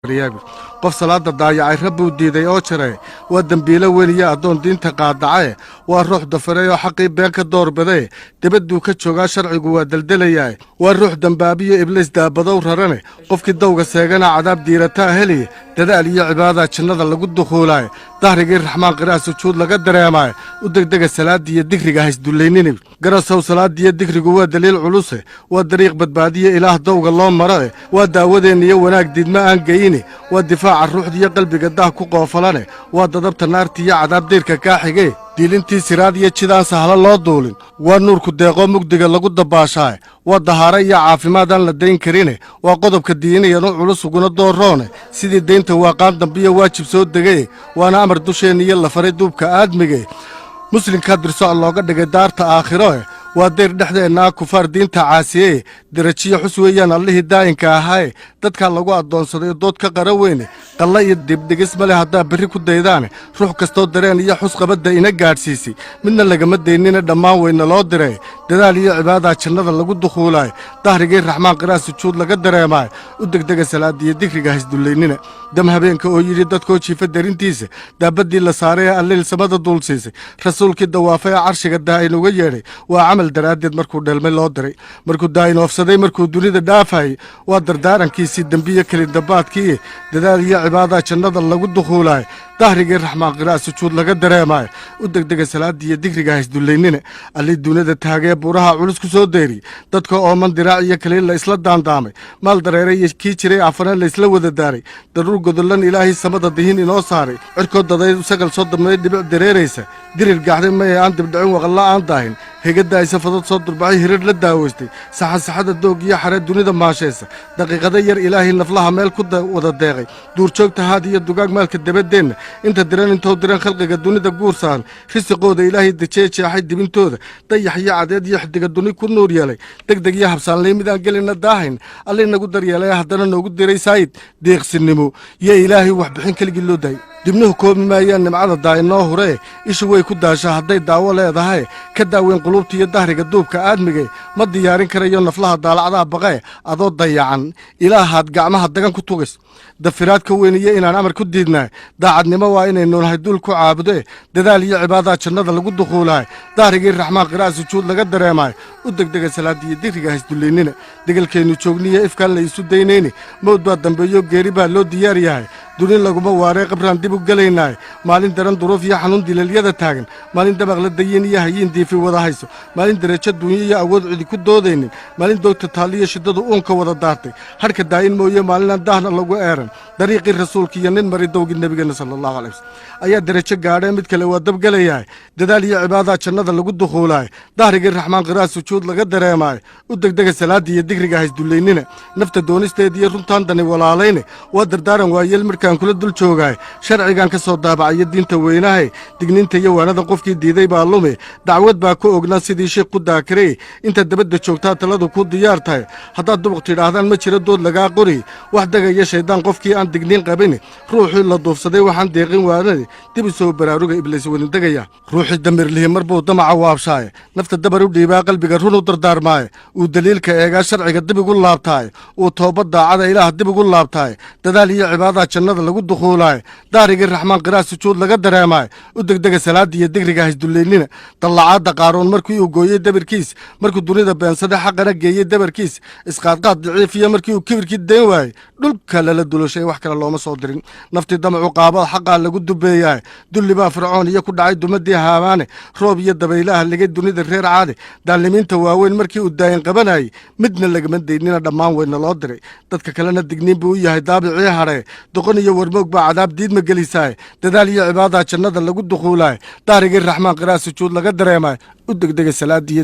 ريابي قف صلاة ضايع رب وديدي أو شري ودنبيله وينيا أدون دين تقاطعه والروح دفري وحقي بينك الدور بدي تبدو كتشوغا شرعي قوة دلدلياي والروح دنبابية إبليس دا بدور هرني قف كدوغا سيغانا عذاب ديرتا هلي ددالي عبادة شنظر لقد دخولاي ظهري غير الرحمن قراس وشود لقد دريماي ودق الصلاة دي الدكري هايس دولينيني قراس صلاة دي الدكري قوة دليل علوسه والطريق بدبادية إله دوغ الله مرأي وداودين يوناك ديد ما أنقيني والدفاع عن الروح دي قلبي قداه كوكو فلاني وضربت النار تيا عذاب ديرك كاحيقي diilintii siraadiyo jidaan sahla loo duulin waa nuurku deeqo mugdiga lagu dabaashaay waa dahaaro iyo caafimaad aan la dayn karine waa qodobka diiniyanu culus uguna dooroone sidii deynta waaqaan dambiyo waajib soo degay waana amar dusheenna iyo la faray duubka aadmigay muslimka dirso looga dhigay daarta aakhiro waa deer dhexdeennaa kufaar diinta caasiye darajiyo xus weeyaan allihii daa'inka ahaye dadka lagu addoonsaday dood ka qara weyne qalla iyo dibdhigis male haddaa berri ku daydaane ruux kastoo dareen iyo xus qabadda ina gaadhsiisay midna lagama daynina dhammaan weyna loo diray dadaal iyo cibaadaha jannada lagu dukhuulaay dahrigii raxmaan qiraas sujuud laga dareemaay u degdega salaadiyo dikriga haysdullaynina dam habeenka oo yidhi dadkoo jiifa darintiisa daabaddii la saaray ee allil samada duulsiisay rasuulkii dawaafay ee carshiga daa'in uga yeedhay waa camal daraaddeed markuu dheelmay loo diray markuu daa'in oofsaday markuu dunida dhaafayay waa dardaarankiisii dembiye keli dabaadkii dadaal iyo cibaadaha jannada lagu dukhuulaay dahrigii raxmaan qiraas sujuud laga dareemaay u degdega salaadiyo dikriga haysdullaynina allii dunida taagee buuraha culus ku soo deeri dadka ooman diraac iyo kaliil la isla daandaamay maal dareeray iyo kii jiray afana la isla wada daaray daruur godollan ilaahay samada dihin inoo saaray cirkood daday sagal soo damay dhibic dareeraysa dirir gaxday may aan dibdhicin waqalla aan daahin hegada ay safadad soo durbaxay hirir la daaweystay saxada doog iyo xare dunida maashaysa daqiiqada yar ilaahay naflaha meel ku wada deeqay duurjoogta haad iyo dugaag maalka dabadeenna inta diran intoo diran khalqiga dunida guursaan risiqooda ilaahay dejee jeexay dibintooda dayax iyo cadeed iyo xidiga duni ku nuur yeelay degdeg iyo habsaanley midaan gelina daahayn allii nagu daryeelay haddana noogu diray saayid deeqsinimo iyo ilaahay wax bixin keligii loo daayay dibnuhu koobi maayaan nimcada daa'inoo huree ishu way ku daashaa hadday daawo leedahay ka daaweyn qulubta iyo dahriga duubka aadmigay ma diyaarin karayo naflaha daalacdaa baqee adoo dayacan ilaahaad gacmaha dagan ku tugays dafiraad ka weyniye inaan amar ku diidnaay daacadnimo waa inaynu nahay dul ku caabude dadaal iyo cibaadaha jannada lagu dukhuulaay dahrigii raxmaan qiraas sujuud laga dareemaay u degdega salaadiyo dikriga haysdullaynina degelkeennu joogniya ifkaan la isu daynayni mawd baa dambeeyo geeri baa loo diyaar yahay dunin laguma waaree qabraan dib u gelaynaay maalin daran duruuf iyo xanuun dilaelyada taagan maalin dabaq la dayin iyo hayiin diifi wada hayso maalin darajo duunyo iyo awood cidi ku doodaynin maalin doogta taaliyo shiddadu uunka wada daartay hadhka daa'in mooye maalinaan daahna lagu eeran dariiqii rasuulka iyo nin mari dowgii nebigeenna sala allahu calay wasalam ayaa darajo gaadhee mid kale waa dabgelayahay dadaal iyo cibaadaha jannada lagu dukhuulaay dahrigii raxmaan qiraas sujuud laga dareemaay u degdega salaada iyo dikriga haysdullaynina nafta doonisteed iyo runtaan dani walaalayne waa dardaaran waayeel markaan kula dul joogaay sharcigan ka soo daabacayo diinta weynahay digniinta iyo waanada qofkii diiday baa lume dacwad baa ku ognaa sidii sheekh ku daakirey inta dabadda joogtaa taladu ku diyaar tahay haddaad dubuq tidhaahdaan ma jiro dood lagaa qori wax degaya shaydaan qofkii aan digniin qabin ruuxii la duufsaday waxaan deeqin waanadi dib u soo baraaruga ibliis wadindegaya ruuxii damirlihi mar buu damaca waabshaaye nafta dabar u dhiibaa qalbiga run u dardaarmaaye uu daliilka eegaa sharciga dib ugu laabtaaye uu toobad daacada ilaah dib ugu laabtaaye dadaal iyo cibaadaha jannada lagu dukhuulaay dahrigii raxmaan qiraas sujuud laga dareemaay u degdega salaada iyo dikriga haysdullaynina dallacaadda qaaroon markii uu gooyey dabarkiis markuu dunida beensada xaqana geeyey dabarkiis isqaadqaad daciifiya markii uu kibirkii dayn waayey dhulka lala dulashay wax kale looma soo dirin naftii damacu qaabada xaqaa lagu dubeeyaay dulli baa fircoon iyo ku dhacay dumadii haamaane roob iyo dabaylaha ligay dunida reer caadi daalimiinta waaweyn markii uu daayin qabanayay midna lagama daynina dhammaan weyna loo diray dadka kalena digniin buu u yahay daabicii hadhee doqon iyo warmoog baa cadaab diidma gelisaay dadaal iyo cibaadaha jannada lagu dukhuulaay dahrigii raxmaan qiraas sujuud laga dareemaay u degdega salaadiyo